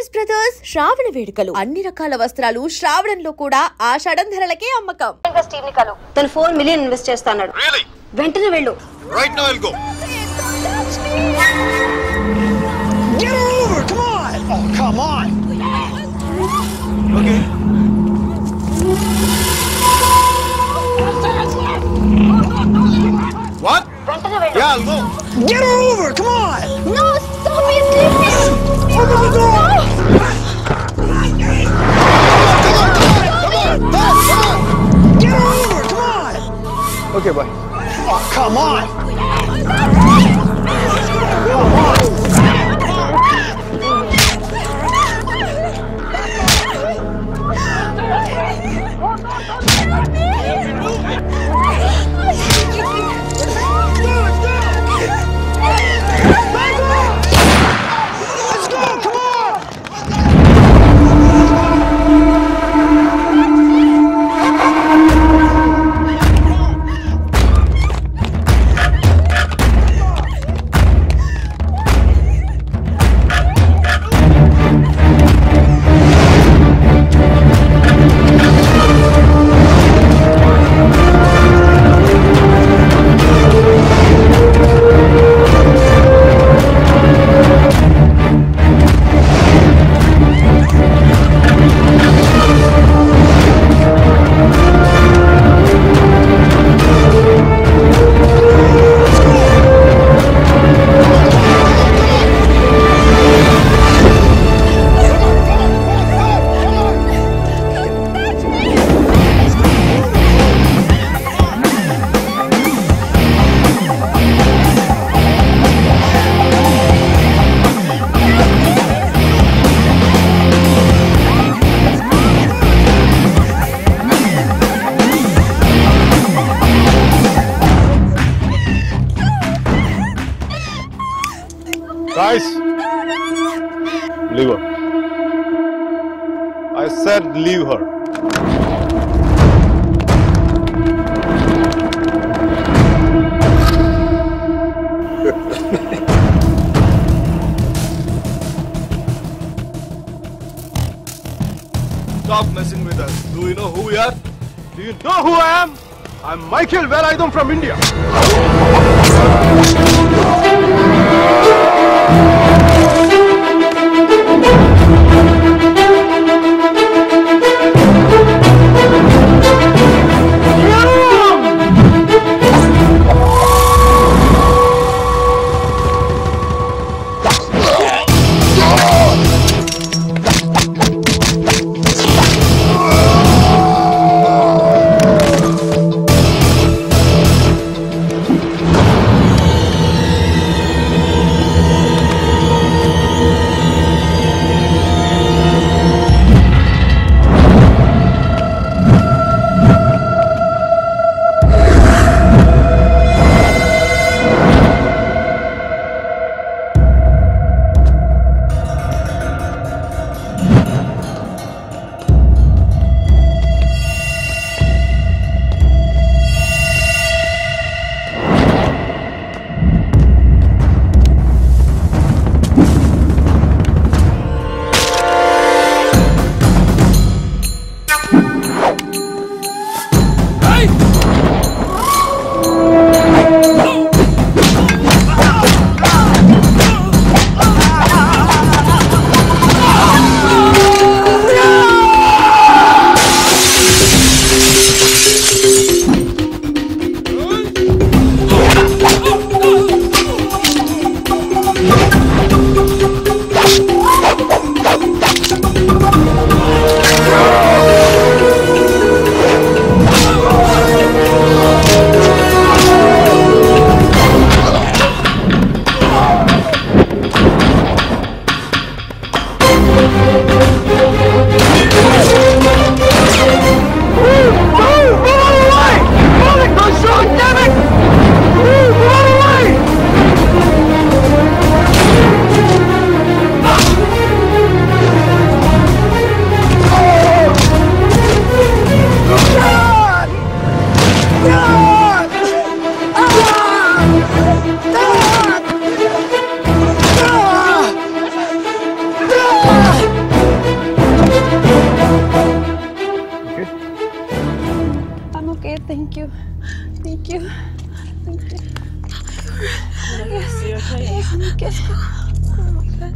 Choice brothers శ్రావణ వేడుకలు అన్ని రకాల వస్త్రాలు శ్రావణంలో కూడా ఆషాఢం ధరలకే అమ్మకం. స్టీవ్ ని కలు తను 4 మిలియన్ ఇన్వెస్ట్ చేస్తాడు. వెంటనే వెళ్ళు. Right now I'll go. Get over! Come on! Oh, come on! Okay. What? వెంటనే వెళ్ళు. Yeah, I'll go. Get over! Come on! No, stop it, please. Open the door! Get over! Come on! Okay, bye. Oh, come on! Guys, leave her. I said leave her. Stop messing with us. Do you know who we are? Do you know who I am? I'm Michael Velayudham from India. Thank you. Thank you. Thank you. Yes. Yes. Yes. Oh my God.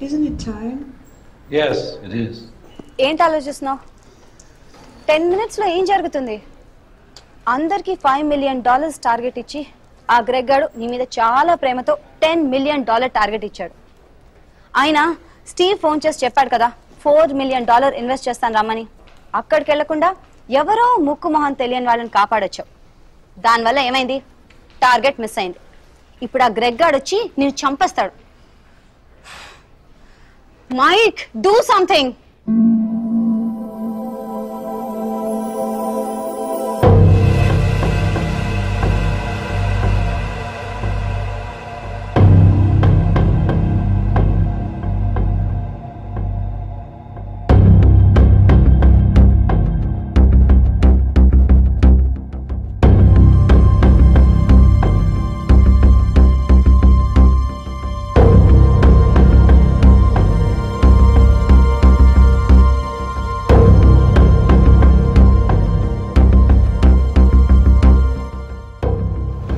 Isn't it time? Yes, it is. ఏంటి ఆలోచిస్తున్నావు? 10 minutes లో ఏం జరుగుతుంది? అందరికి $5 million target ఇచ్చి ఆ Greg గాడు నీ మీద చాలా ప్రేమతో $10 million టార్గెట్ ఇచ్చాడు. ఆయన స్టీవ్ ఫోన్ చేసి చెప్పాడు కదా $4 million ఇన్వెస్ట్ చేస్తాను రమ్మని. అక్కడికి వెళ్లకుండా ఎవరో ముక్కు మొహం తెలియని వాళ్ళని కాపాడొచ్చావు. దానివల్ల ఏమైంది? టార్గెట్ మిస్ అయింది. ఇప్పుడు ఆ గ్రెగ్ గాడు వచ్చి నిన్ను చంపేస్తాడు. Mike, do something.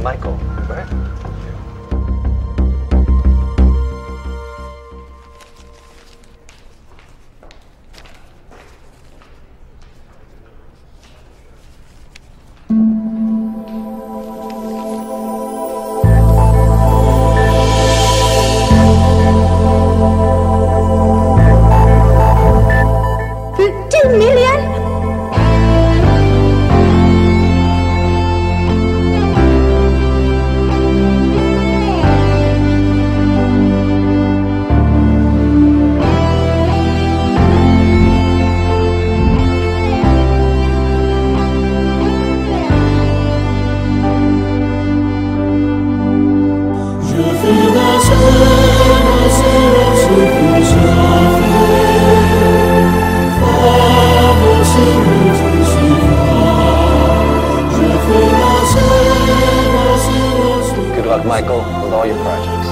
Michael, right? $15 million? Good luck, Michael, with all your projects.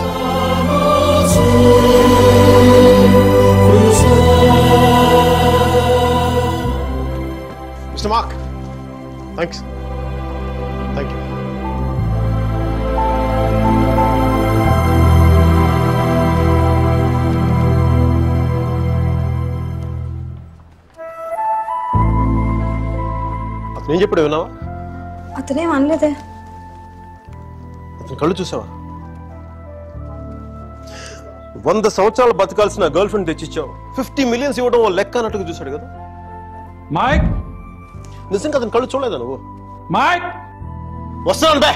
Mr. Mark, thanks. Thank you. అతను ఏం చెప్పాడు విన్నావా? అతనేం అనలేదే. అతని కళ్ళు చూసావా? 100 సంవత్సరాలు బతకాల్సిన గర్ల్ ఫ్రెండ్ తెచ్చిచ్చావు. 50 millions ఇవ్వడం ఓ లెక్క అన్నట్టుగా చూశాడు కదా. Mike! నిజంగా అతని కళ్ళు చూడలేదా నువ్వు? Mike! వస్తున్నాను బే.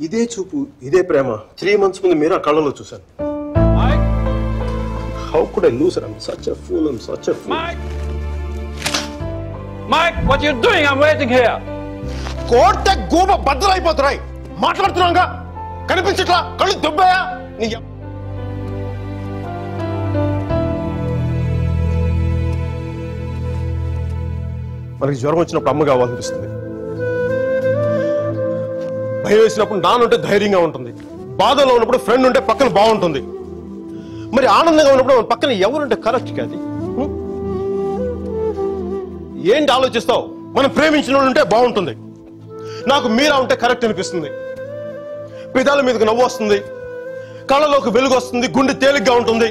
ఇదే చూపు, ఇదే ప్రేమ 3 months ముందు మీరు ఆ కళ్ళలో చూశాను. Mike! How could I lose her? I'm such a fool. I'm such a fool. Mike! Mike, what are you doing? I'm waiting here. కోర్టే గూబ బద్దలైపోతున్నాయి. మాట్లాడుతున్నాగా కనిపించట్లా? కళ్ళు దుబ్బాయా? మనకి జ్వరం వచ్చినప్పుడు అమ్మ కావాలనిపిస్తుంది. భయం వేసినప్పుడు నాన్నుంటే ధైర్యంగా ఉంటుంది. బాధలో ఉన్నప్పుడు ఫ్రెండ్ ఉంటే పక్కన బాగుంటుంది. మరి ఆనందంగా ఉన్నప్పుడు మన పక్కన ఎవరుంటే కరెక్ట్ కాదు. ఏంటి ఆలోచిస్తావు? మనం ప్రేమించిన వాళ్ళు ఉంటే బాగుంటుంది. నాకు మీరా ఉంటే కరెక్ట్ అనిపిస్తుంది. పెదాల మీదకి నవ్వు వస్తుంది, కళ్ళలోకి వెలుగు వస్తుంది, గుండె తేలిగ్గా ఉంటుంది,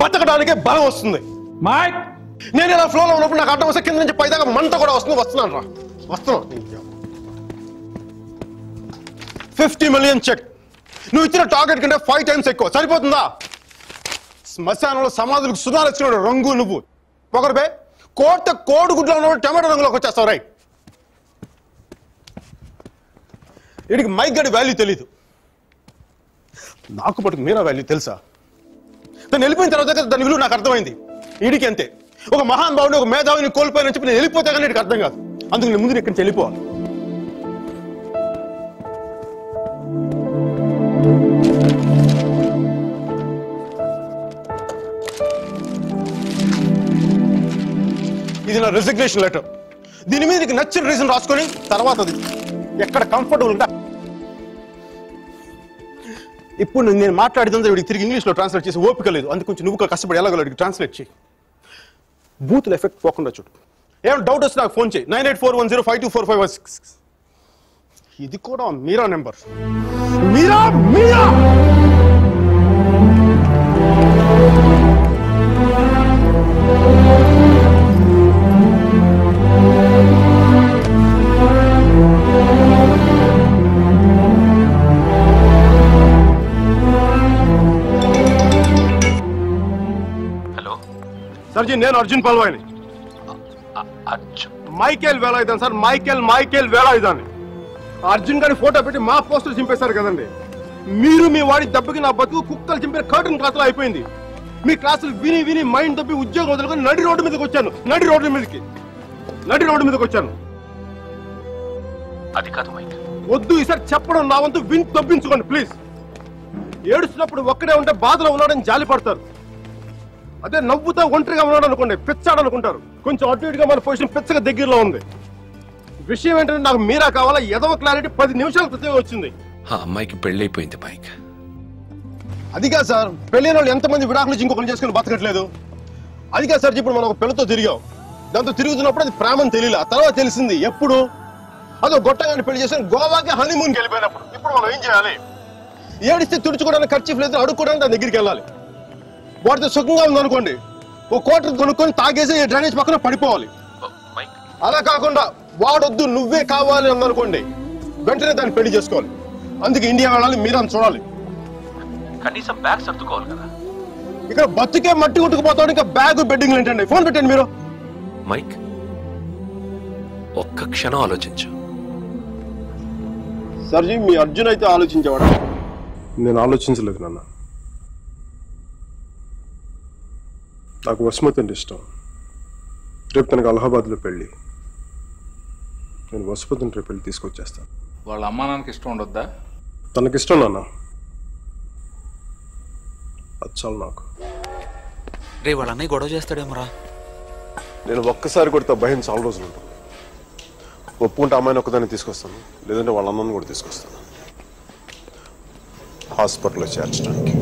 బతకడానికే బలం వస్తుంది. Mike! నేను ఇలా ఫ్లోలో ఉన్నప్పుడు నాకు అడ్డం వస్తే కింద నుంచి పైదాకా మంట కూడా వస్తుంది. వస్తున్నాను రా, వస్తున్నాను. 50 million చెక్. నువ్వు ఇచ్చిన టార్గెట్ కంటే 5 times ఎక్కువ. సరిపోతుందా? శ్మశానంలో సమాధులకు సుధాలు వచ్చిన రంగు నువ్వు పొగరుబే. కోడిగుడ్లో ఉన్న టమాటో రంగులోకి వచ్చేస్తావు. రైట్, వీడికి మైక్ గడి వాల్యూ తెలీదు. నాకు పట్టుకు మీరా వాల్యూ తెలుసా? తను వెళ్ళిపోయిన తర్వాత కదా దాని విలువ నాకు అర్థమైంది. వీడికి అంతే. ఒక మహాన్ భావుని, ఒక మేధావిని కోల్పోయిన చెప్పి నేను వెళ్ళిపోతే కానీ వీడికి అర్థం కాదు. అందుకు నేను ముందు ఇక్కడి నుంచి వెళ్ళిపోవాలి. ఇది నా రెసిగ్నేషన్ లెటర్. దీని మీద నీకు నచ్చిన రీజన్ రాసుకొని తర్వాత అది ఎక్కడ కంఫర్టబుల్ ఉంటా. ఇప్పుడు నేను మాట్లాడితే వీడికి తిరిగి ఇంగ్లీష్లో ట్రాన్స్లేట్ చేసి ఓపిక లేదు. అందుకు కొంచెం నువ్వు కష్టపడి ఎలాగో ట్రాన్స్లేట్ చేయి. బూతులు ఎఫెక్ట్ పోకుండా చూడు. ఏమైనా డౌట్ వస్తే నాకు ఫోన్ చేయి. 9841052456. ఇది కూడా మీరా నెంబర్. మీరా మీరా सर जी నేను అర్జున్ పల్వాయిని. Michael Velayudhan sir. Michael Velayudhan. Arjun గారి ఫోటో పెట్టి మా పోస్టర్ చింపేశారు కదండి. మీరు మీ వాడి దెబ్బకి నా బతుకు కుక్కలు చింపిన కర్టన్ క్లాసులో అయిపోయింది. మీ క్లాసులు విని విని మైండ్ దబ్బి ఉద్యోగం వదులుకొని నడి రోడ్డు మీదకి వచ్చాను. నడి రోడ్డు మీదకి వచ్చాను. అది కాదు మైక్. వద్దు ఈసారి చెప్పడం నా వంతు విని తప్పించుకోండి ప్లీజ్. ఏడుస్తున్నప్పుడు ఒక్కడే ఉంటే బాధలో ఉన్నాడని జాలి పడతారు. అదే నవ్వుతా ఒంటరిగా ఉన్నాడు అనుకోండి పిచ్చాడు అనుకుంటారు. కొంచెం అటు ఇటుగా మన పొజిషన్ పిచ్చగా దగ్గరలో ఉంది. విషయం ఏంటంటే నాకు మీరా కావాలా? ఎదవ క్లారిటీ 10 నిమిషాల క్రితమే వచ్చింది. ఆ అమ్మాయికి పెళ్ళైపోయింది మైక్. అది కాదు సార్, పెళ్ళైన వాళ్ళు ఎంతమంది విడాకులు నుంచి ఇంకొకరు చేసుకుని బతకట్లేదు. అది కాదు సార్, ఇప్పుడు మనం ఒక పిల్లతో తిరిగాం. దాంతో తిరుగుతున్నప్పుడు అది ప్రేమని తెలియలే. ఆ తర్వాత తెలిసింది. ఎప్పుడు? అదో గొట్టగాని పెళ్లి చేసుకుని గోవాకి హనీమూన్కి వెళ్ళిపోయినప్పుడు. ఇప్పుడు మనం ఏం చేయాలి? ఏడిస్తే తుడుచుకోవడానికి ఖర్చు లేదు, అడుక్కోవడానికి దాని దగ్గరికి వెళ్ళాలి. వాటితో సుఖంగా ఉందనుకోండి, ఓ క్వార్టర్ కొనుక్కొని తాగేసి డ్రైనేజ్ పక్కన పడిపోవాలి. అలా కాకుండా వాడొద్దు నువ్వే కావాలి అందనుకోండి, వెంటనే దాన్ని పెళ్లి చేసుకోవాలి. అందుకే ఇండియా వెళ్ళాలి, మీరని చూడాలి. కనీసం బ్యాగ్ సర్దుకోవాలి కదా. ఇక్కడ బతుకే మట్టి కొట్టుకుపోతాడు, ఇంకా బ్యాగ్ బెడ్డింగ్ ఏంటండి? ఫోన్ పెట్టండి మీరు. మైక్ ఒక్క క్షణం ఆలోచించు. సర్జీ మీ అర్జున్ అయితే ఆలోచించేవాడా? నేను ఆలోచించలేదు నాన్న. నాకు వసుమతి అంటే ఇష్టం. రేపు తనకు అలహాబాద్లో పెళ్ళి. నేను వసుమతిని రేపు పెళ్ళి తీసుకొచ్చేస్తాను. వాళ్ళ అమ్మా నాన్నకి ఇష్టం ఉండొద్దా? తనకిష్టం నాన్న, అది చాలు నాకు. రే వాళ్ళ అన్నయ్య గొడవ చేస్తాడేమోరా. నేను ఒక్కసారి కొడితే భయం చాలా రోజులు ఉంటుంది. ఒప్పుకుంటే అమ్మాయిని ఒక్కదాన్ని తీసుకొస్తాను, లేదంటే వాళ్ళ అమ్మని కూడా తీసుకొస్తాను హాస్పిటల్లో చేర్చడానికి.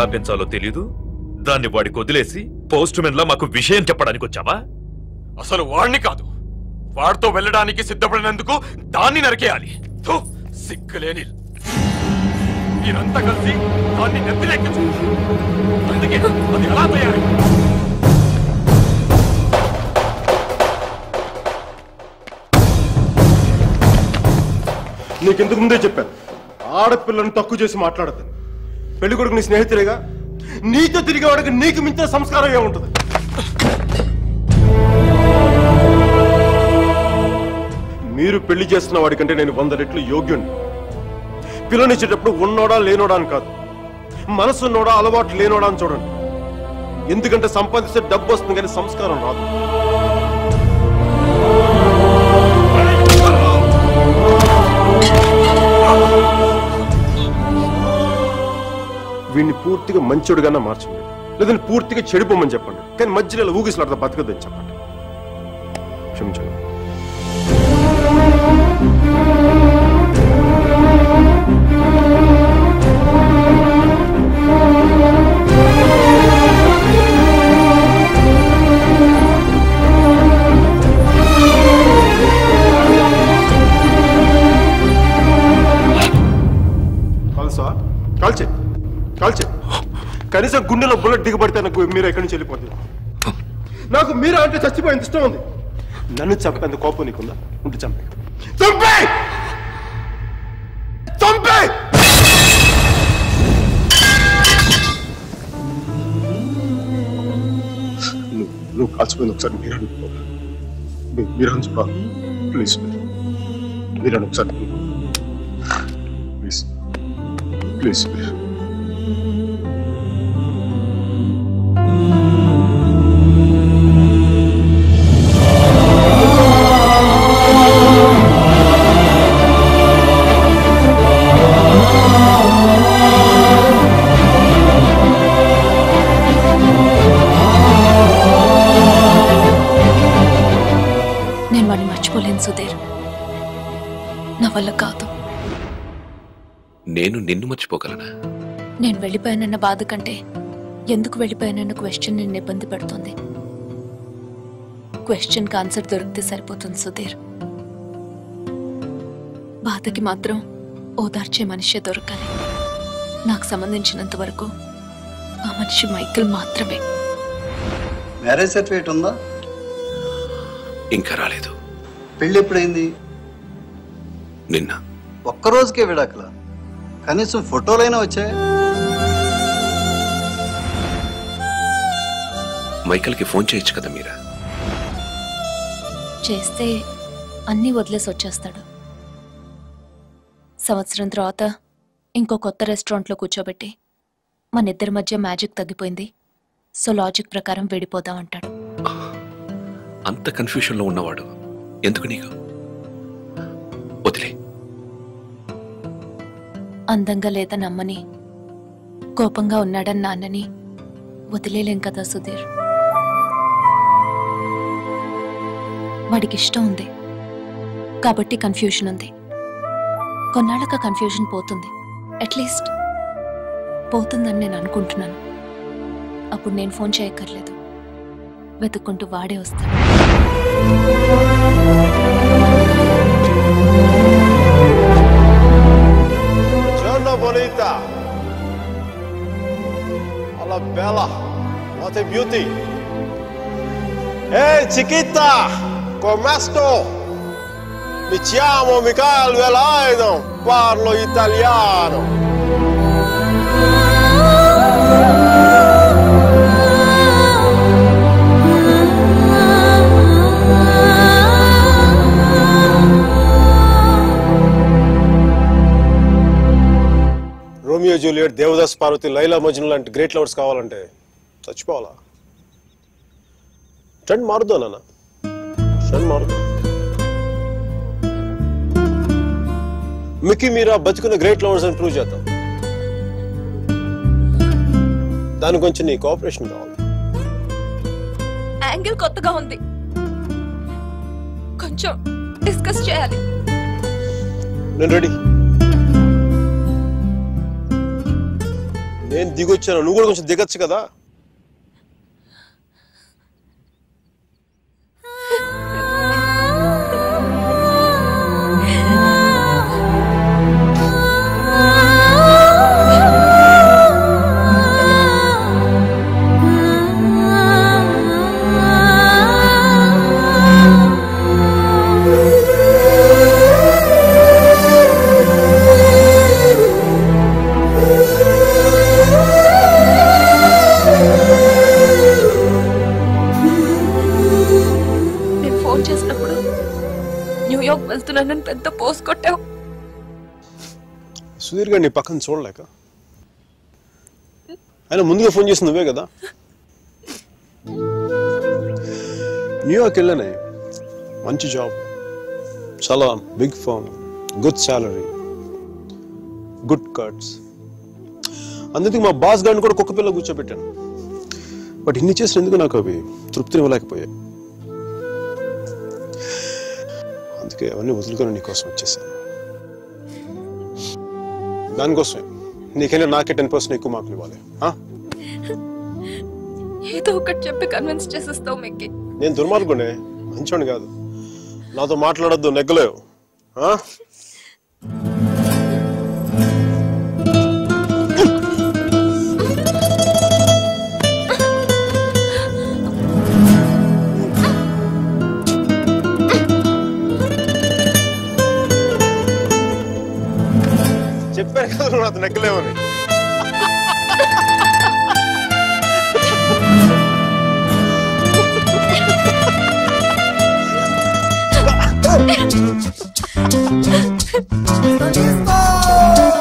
ఎలా పెంచాలో తెలీదు, దాన్ని వాడికి వదిలేసి పోస్ట్ మెన్ లా మాకు విషయం చెప్పడానికి వచ్చావా? అసలు వాడిని కాదు, వాడితో వెళ్ళడానికి సిద్ధపడినందుకు దాన్ని నరికేయాలి. థు, సిగ్గులేని మీరంతా కలిసి దాన్ని నెత్తిలెక్కించు. అందుకే అది ఎలా తయారు? నీకెందుకు ముందే చెప్పాను, ఆడపిల్లను తక్కువ చేసి మాట్లాడద్దు. పెళ్లి కొడుకు నీ స్నేహితులేగా, నీతో తిరిగేవాడికి నీకు మించిన సంస్కారం ఏముంటుంది? మీరు పెళ్లి చేస్తున్న వాడికంటే నేను 100 రెట్లు యోగ్యుణ్ణి. పిల్లనిచ్చేటప్పుడు ఉన్నోడా లేనోడా అని కాదు, మనసున్నోడా అలవాటు లేనోడా అని చూడండి. ఎందుకంటే సంపాదిస్తే డబ్బు వస్తుంది కానీ సంస్కారం రాదు. వీడిని పూర్తిగా మంచోడుగానే మార్చండి, లేదంటే పూర్తిగా చెడిపోమని చెప్పండి. కానీ మధ్యలో ఊగిసలాడతా బతకద్దని చెప్పండి. క్షమించండి. కాల్చే కాల్చే, కనీసం గుండెలో బుల్లెట్ దిగబడితే నాకు మీరు ఎక్కడి నుంచి వెళ్ళిపోతుంది. నాకు మీరా అంటే చచ్చిపోయింది ఇష్టం ఉంది. నన్ను చంపేంత కోపం నీకుందా? ఉంటే చంపే చంపే చంపే. నువ్వు కాల్చిపోయింది ఒకసారి మీరు అనుకోవాలి. ప్లీజ్ మీరు ఒకసారి ప్లీజ్ ప్లీజ్. నేను వాడిని మర్చిపోలేను సుధీర్, నా వల్ల కాదు. నేను నిన్ను మర్చిపోగలనా? నేను వెళ్ళిపోయానన్న బాధ కంటే ఎందుకు వెళ్ళిపోయానన్న క్వశ్చన్ నిన్ను ఇబ్బంది పెడుతుంది. క్వశ్చన్కి ఆన్సర్ దొరికితే సరిపోతుంది సుధీర్. బాధకి మాత్రం ఓదార్చే మనిషే దొరకాలి. నాకు సంబంధించినంత వరకు ఆ మనిషి మైకిల్ మాత్రమే. మ్యారేజ్ సర్టిఫికేట్ ఉందా? ఇంకా రాలేదు. పెళ్ళి ఎప్పుడైంది? నిన్న. ఒక్కరోజుకే విడాకులా? కనీసం ఫోటోలైనా వచ్చాయి? మైకల్కి ఫోన్ చేయొచ్చు కదా మీరా? చేస్తే అన్నీ వదిలేసి వచ్చేస్తాడు. సంవత్సరం తర్వాత ఇంకో కొత్త రెస్టారెంట్లో కూర్చోబెట్టి మన ఇద్దరి మధ్య మ్యాజిక్ తగ్గిపోయింది, సో లాజిక్ ప్రకారం విడిపోదాం అంటాడు. అంత కన్ఫ్యూషన్లో ఉన్నవాడు ఎందుకు నీకు? వదిలే. అందంగా లేదని అమ్మని, కోపంగా ఉన్నాడని నాన్నని వదిలేలేం కదా సుధీర్. వాడికి ఇష్టం ఉంది కాబట్టి కన్ఫ్యూషన్ ఉంది. కొన్నాళ్ళక కన్ఫ్యూషన్ పోతుంది, అట్లీస్ట్ పోతుందని నేను అనుకుంటున్నాను. అప్పుడు నేను ఫోన్ చేయక్కర్లేదు, వెతుక్కుంటూ వాడే వస్తాడు. Giorno bonita. Alla bella. What a beauty. Ehi chiquita, come sto? Mi chiamo Michael Velaido, parlo italiano. Romeo Juliet, Devdas Parvati, Laila Majnu లాంటి గ్రేట్ లవర్స్ కావాలంటే చచ్చిపోవాలా? ట్రెండ్ మారుద్దా నాన్న, ట్రెండ్ మారుద్దా. మిక్కీ మీరా బతుకున్న గ్రేట్ లవర్స్ అని ప్రూవ్ చేద్దాం. దాని కొంచెం నీ కోఆపరేషన్ కావాలి. యాంగిల్ కొత్తగా ఉంది, కొంచెం డిస్కస్ చేయాలి. నేను రెడీ. నేను దిగొచ్చాను, నువ్వు కూడా కొంచెం దిగచ్చు కదా. న్యూయార్క్ వెళ్తున్నానని పెద్ద పోస్ట్ కొట్టావు. సుధీర్ గారు నీ పక్కన చూడలేక ఆయన ముందుగా ఫోన్ చేసి నువ్వే కదా. న్యూయార్క్ వెళ్ళానే, మంచి జాబ్, చాలా big firm, good salary, good cuts. అందుకే మా బాస్ గారిని కూడా కుక్క పిల్ల కూర్చోబెట్టాను. బట్ ఇన్ని చేసినందుకు నాకు అవి తృప్తిని ఇవ్వలేకపోయాయి. అందుకే అవన్నీ వదులుకొని నీకోసం వచ్చేసాను. దానికోసమే నీకైనా నాకే 10% ఎక్కువ మార్కులు ఇవ్వాలి. ఏదో ఒకటి చెప్పి కన్విన్స్ చేసేస్తావు మిక్కి. నేను దుర్మార్గునే, మంచోని కాదు. నాతో మాట్లాడొద్దు, నెగ్గలేవు. చెప్పాను కదా నువ్వు నాతో నెగ్గలేవని. Disco!